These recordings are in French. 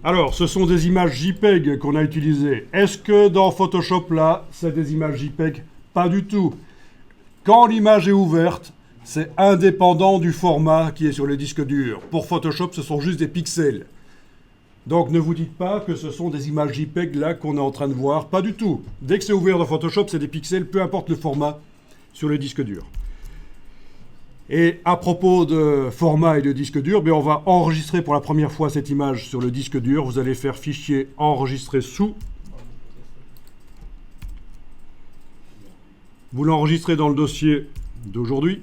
Alors, ce sont des images JPEG qu'on a utilisées. Est-ce que dans Photoshop, là, c'est des images JPEG? Pas du tout. Quand l'image est ouverte, c'est indépendant du format qui est sur le disque dur. Pour Photoshop, ce sont juste des pixels. Donc ne vous dites pas que ce sont des images JPEG là qu'on est en train de voir. Pas du tout. Dès que c'est ouvert dans Photoshop, c'est des pixels, peu importe le format sur le disque dur. Et à propos de format et de disque dur, on va enregistrer pour la première fois cette image sur le disque dur. Vous allez faire fichier enregistrer sous. Vous l'enregistrez dans le dossier d'aujourd'hui.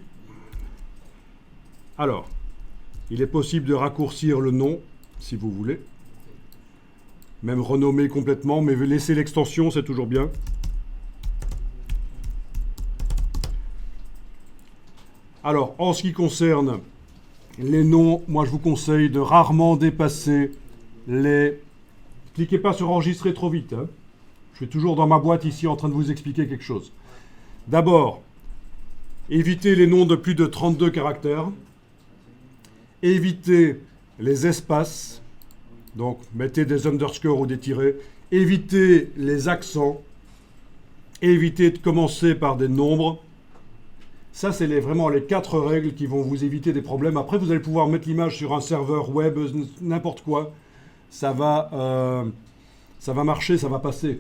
Alors, il est possible de raccourcir le nom, si vous voulez. Même renommer complètement, mais laisser l'extension, c'est toujours bien. Alors, en ce qui concerne les noms, moi je vous conseille de rarement dépasser les... Cliquez pas sur enregistrer trop vite. Hein. Je suis toujours dans ma boîte ici en train de vous expliquer quelque chose. D'abord, évitez les noms de plus de 32 caractères. Évitez les espaces. Donc, mettez des underscores ou des tirets. Évitez les accents. Évitez de commencer par des nombres. Ça, c'est vraiment les 4 règles qui vont vous éviter des problèmes. Après, vous allez pouvoir mettre l'image sur un serveur web, n'importe quoi. Ça va marcher, ça va passer.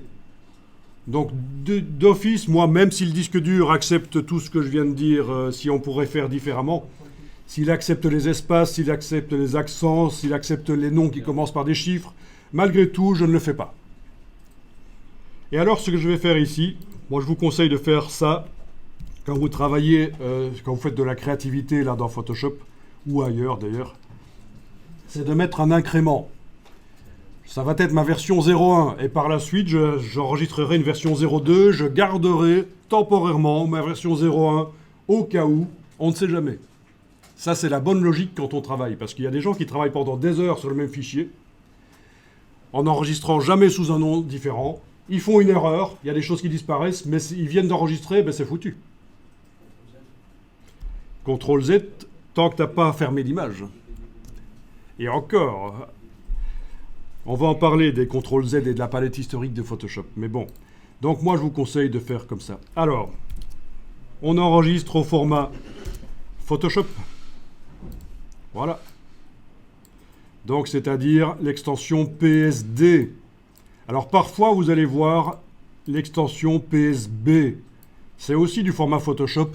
Donc, d'office, moi, même si le disque dur accepte tout ce que je viens de dire, si on pourrait faire différemment, s'il accepte les espaces, s'il accepte les accents, s'il accepte les noms qui commencent par des chiffres, malgré tout, je ne le fais pas. Et alors, ce que je vais faire ici, moi, je vous conseille de faire ça quand vous travaillez, quand vous faites de la créativité là dans Photoshop, ou ailleurs d'ailleurs, c'est de mettre un incrément. Ça va être ma version 0.1, et par la suite, j'enregistrerai une version 0.2, je garderai temporairement ma version 0.1, au cas où, on ne sait jamais. Ça, c'est la bonne logique quand on travaille, parce qu'il y a des gens qui travaillent pendant des heures sur le même fichier, en n'enregistrant jamais sous un nom différent. Ils font une erreur, il y a des choses qui disparaissent, mais s'ils viennent d'enregistrer, c'est foutu. CTRL Z, tant que tu n'as pas fermé l'image. Et encore, on va en parler des CTRL Z et de la palette historique de Photoshop, mais bon. Donc moi, je vous conseille de faire comme ça. Alors, on enregistre au format Photoshop. Voilà. Donc, c'est-à-dire l'extension PSD. Alors, parfois, vous allez voir l'extension PSB. C'est aussi du format Photoshop,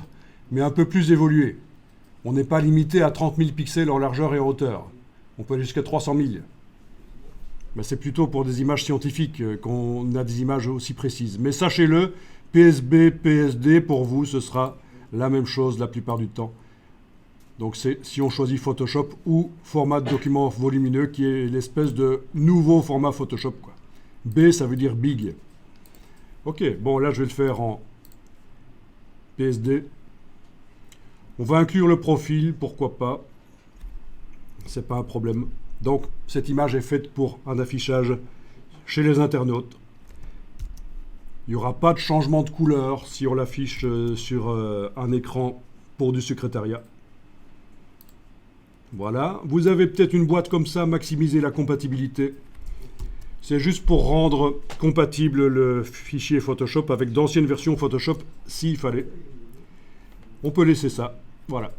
mais un peu plus évolué. On n'est pas limité à 30 000 pixels en largeur et en hauteur. On peut aller jusqu'à 300 000. Mais c'est plutôt pour des images scientifiques qu'on a des images aussi précises. Mais sachez-le, PSB, PSD, pour vous, ce sera la même chose la plupart du temps. Donc c'est si on choisit Photoshop ou format de document volumineux qui est l'espèce de nouveau format Photoshop, quoi. B, ça veut dire big. Ok, bon là je vais le faire en PSD. On va inclure le profil, pourquoi pas. C'est pas un problème. Donc cette image est faite pour un affichage chez les internautes. Il n'y aura pas de changement de couleur si on l'affiche sur un écran pour du secrétariat. Voilà, vous avez peut-être une boîte comme ça, maximiser la compatibilité. C'est juste pour rendre compatible le fichier Photoshop avec d'anciennes versions Photoshop, s'il fallait. On peut laisser ça, voilà.